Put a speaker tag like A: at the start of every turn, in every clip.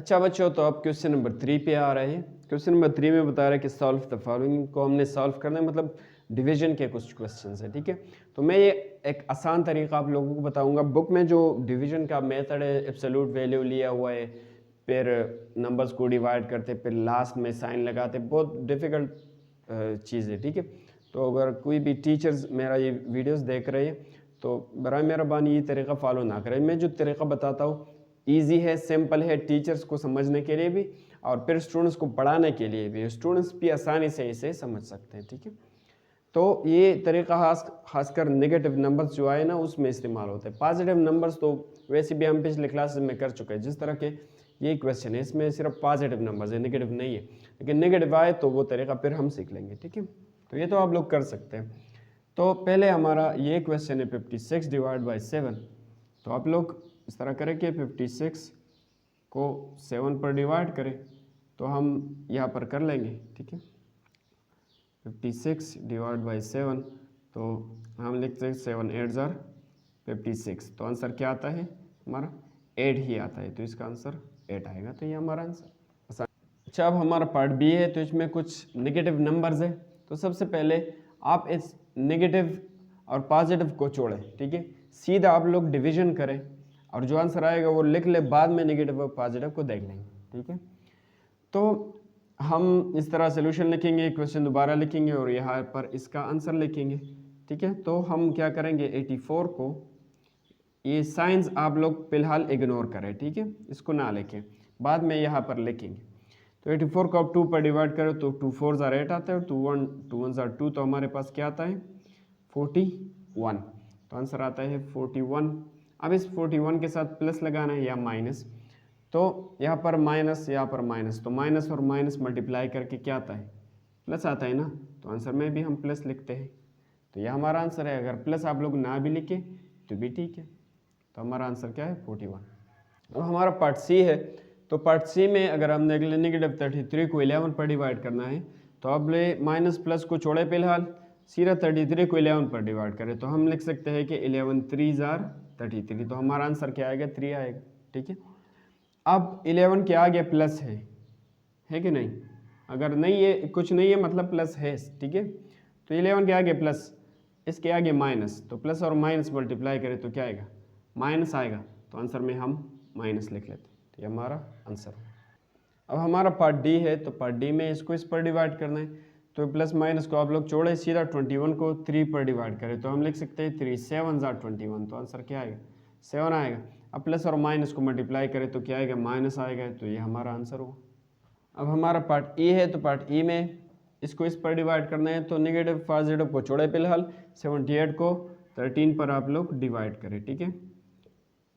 A: अच्छा बच्चों, तो अब क्वेश्चन नंबर 3 पे आ रहे हैं। क्वेश्चन नंबर 3 में बता रहा है कि सॉल्व द फॉलोइंग को हमने सॉल्व करना है, मतलब डिवीजन के कुछ क्वेश्चंस हैं। ठीक है, तो मैं ये एक आसान तरीका आप लोगों को बताऊंगा। बुक में जो डिवीजन का मेथड है, एब्सोल्यूट वैल्यू लिया हुआ है, फिर नंबर्स को डिवाइड करते, फिर लास्ट में साइन लगाते, बहुत डिफ़िकल्ट चीज़ है। ठीक है, तो अगर कोई भी टीचर्स मेरा ये वीडियोस देख रहे हैं तो बराए मेहरबानी ये तरीका फॉलो ना करें। मैं जो तरीका बताता हूँ ईजी है, सिंपल है, टीचर्स को समझने के लिए भी और फिर स्टूडेंट्स को पढ़ाने के लिए भी। स्टूडेंट्स भी आसानी से इसे समझ सकते हैं। ठीक है, तो ये तरीका खासकर नेगेटिव नंबर्स जो आए ना उसमें इस्तेमाल होते हैं। पॉजिटिव नंबर्स तो वैसे भी हम पिछले क्लासेस में कर चुके हैं। जिस तरह के ये क्वेश्चन है इसमें सिर्फ पॉजिटिव नंबर्स है, नेगेटिव नहीं है, लेकिन नेगेटिव आए तो वो तरीका फिर हम सीख लेंगे। ठीक है, तो ये तो आप लोग कर सकते हैं। तो पहले हमारा ये क्वेश्चन है 56 डिवाइड बाई 7। तो आप लोग इस तरह करें कि 56 को 7 पर डिवाइड करें, तो हम यहाँ पर कर लेंगे। ठीक है, 56 डिवाइड बाई 7, तो हम लिखते हैं 7 8 ज़ार 56। तो आंसर क्या आता है हमारा 8 ही आता है, तो इसका आंसर 8 आएगा। तो ये हमारा आंसर। अच्छा, अब हमारा पार्ट बी है, तो इसमें कुछ नेगेटिव नंबर्स है। तो सबसे पहले आप इस नेगेटिव और पॉजिटिव को जोड़ें। ठीक है, सीधा आप लोग डिवीजन करें और जो आंसर आएगा वो लिख ले, बाद में नेगेटिव और पॉजिटिव को देख लेंगे। ठीक है, तो हम इस तरह सोल्यूशन लिखेंगे, क्वेश्चन दोबारा लिखेंगे और यहाँ पर इसका आंसर लिखेंगे। ठीक है, तो हम क्या करेंगे 84 को, ये साइंस आप लोग फिलहाल इग्नोर करें। ठीक है, इसको ना लिखें, बाद में यहाँ पर लिखेंगे। तो 84 को आप 2 पर डिवाइड करें तो 2 4 ज़ार 8 आता है और 2 1 ज़ार 2, तो हमारे पास क्या आता है 41। तो आंसर आता है 41। अब इस 41 के साथ प्लस लगाना है या माइनस, तो यहाँ पर माइनस, यहाँ पर माइनस, तो माइनस और माइनस मल्टीप्लाई करके क्या आता है प्लस आता है ना, तो आंसर में भी हम प्लस लिखते हैं। तो यह हमारा आंसर है। अगर प्लस आप लोग ना भी लिखे तो भी ठीक है। तो हमारा आंसर क्या है 41। अब हमारा पार्ट सी है। तो पार्ट सी में अगर हम नेगेटिव 33 को 11 पर डिवाइड करना है, तो अब ले माइनस प्लस को छोड़े फिलहाल, सीधा 33 को 11 पर डिवाइड करें, तो हम लिख सकते हैं कि 11 3 ज़ार 33। तो हमारा आंसर क्या आएगा 3 आएगा। ठीक है, अब 11 के आगे प्लस है कि नहीं? अगर नहीं है, कुछ नहीं है मतलब प्लस है। ठीक है, तो 11 के आगे प्लस, इसके आगे माइनस, तो प्लस और माइनस मल्टीप्लाई करें तो क्या आएगा माइनस आएगा। तो आंसर में हम माइनस लिख लेते हैं। तो ये हमारा आंसर है। अब हमारा पार्ट डी है। तो पार्ट डी में इसको इस पर डिवाइड करना है, तो प्लस माइनस को आप लोग छोड़े, सीधा 21 को 3 पर डिवाइड करें, तो हम लिख सकते हैं 3 7 ज़ार 21। तो आंसर क्या आएगा 7 आएगा। अब प्लस और माइनस को मल्टीप्लाई करें तो क्या आएगा माइनस आएगा। तो ये हमारा आंसर होगा। अब हमारा पार्ट ई है। तो पार्ट ई में इसको इस पर डिवाइड करना है, तो नेगेटिव पॉजिटिव को छोड़े फिलहाल, 78 को 13 पर आप लोग डिवाइड करें। ठीक है,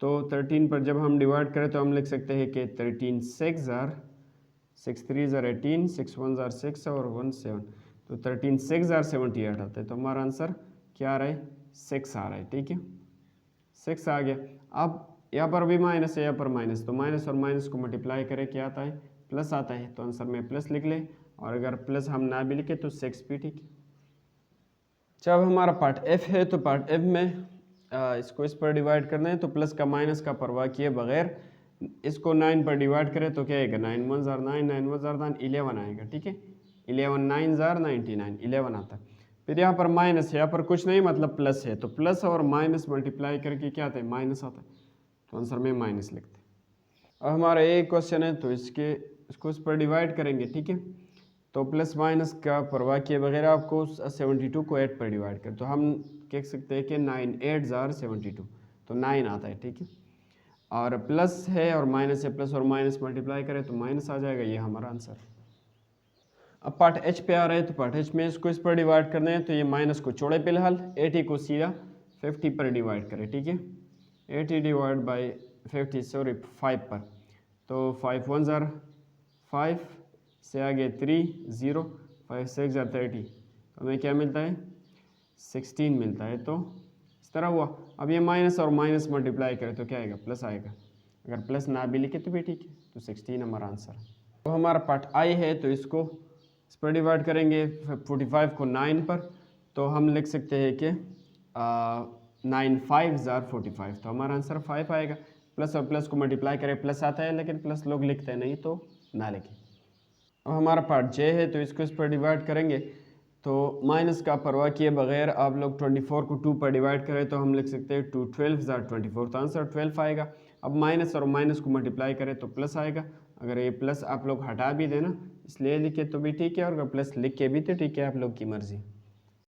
A: तो 13 पर जब हम डिवाइड करें तो हम लिख सकते हैं कि 13 6 ज़ार 6 3 ज़ार 18, 6 1 ज़ार 6 और 1 7, तो 13 6 ज़ार 78 आता है। तो हमारा आंसर क्या आ रहा है 6 आ रहा है। ठीक है, 6 आ गया। अब यहाँ पर भी माइनस है, यहाँ पर माइनस, तो माइनस और माइनस को मल्टीप्लाई करें क्या आता है प्लस आता है। तो आंसर में प्लस लिख लें, और अगर प्लस हम ना भी लिखे तो 6 भी ठीक है। जब हमारा पार्ट एफ है। तो पार्ट एफ में इसको इस पर डिवाइड करना है, तो प्लस का माइनस का परवाह किए बगैर इसको 9 पर डिवाइड करें तो क्या आएगा 9 1 ज़ार 9, 9 1 ज़ार 9, 11 आएगा। ठीक है, 11 9 ज़ार 99, 11 आता है। फिर यहाँ पर माइनस है, यहाँ पर कुछ नहीं मतलब प्लस है, तो प्लस और माइनस मल्टीप्लाई करके क्या आता है माइनस आता है। तो आंसर में माइनस लिखते हैं। अब हमारा एक क्वेश्चन है, तो इसको इस पर डिवाइड करेंगे। ठीक है, तो प्लस माइनस का परवाह किए बगैर आपको 72 को 8 पर डिवाइड करें, तो हम कह सकते हैं कि 9 8 ज़ार 72, तो 9 आता है। ठीक है, और प्लस है और माइनस है, प्लस और माइनस मल्टीप्लाई करें तो माइनस आ जाएगा। ये हमारा आंसर। अब पार्ट एच पे आ रहे हैं। तो पार्ट एच में इसको इस पर डिवाइड करना है, तो ये माइनस को छोड़े फिलहाल, 80 को सीधा 50 पर डिवाइड करें। ठीक है, 80 डिवाइड बाई 50, सॉरी 5 पर, तो 5 1 ज़ार 5 से आगे 3 0, 5 6 ज़ार 30, तो हमें क्या मिलता है 16 मिलता है। तो इस तरह हुआ। अब ये माइनस और माइनस मल्टीप्लाई करें तो क्या आएगा प्लस आएगा। अगर प्लस ना भी लिखे तो भी ठीक है। तो 16 हमारा आंसर है। तो हमारा पार्ट आई है। तो इसको इस पर डिवाइड करेंगे 45 को 9 पर, तो हम लिख सकते हैं कि 9 5 ज़ार 45, तो हमारा आंसर 5 आएगा। प्लस और प्लस को मल्टीप्लाई करें प्लस आता है, लेकिन प्लस लोग लिखते हैं नहीं तो ना लिखें। अब हमारा पार्ट जे है तो इसको इस पर डिवाइड करेंगे, तो माइनस का परवाह किए बगैर आप लोग 24 को 2 पर डिवाइड करें तो हम लिख सकते हैं 2 12 24, तो आंसर 12 आएगा। अब माइनस और माइनस को मल्टीप्लाई करें तो प्लस आएगा। अगर ये प्लस आप लोग हटा भी देना इसलिए लिखे तो भी ठीक है, और अगर प्लस लिख के भी तो ठीक है, आप लोग की मर्ज़ी।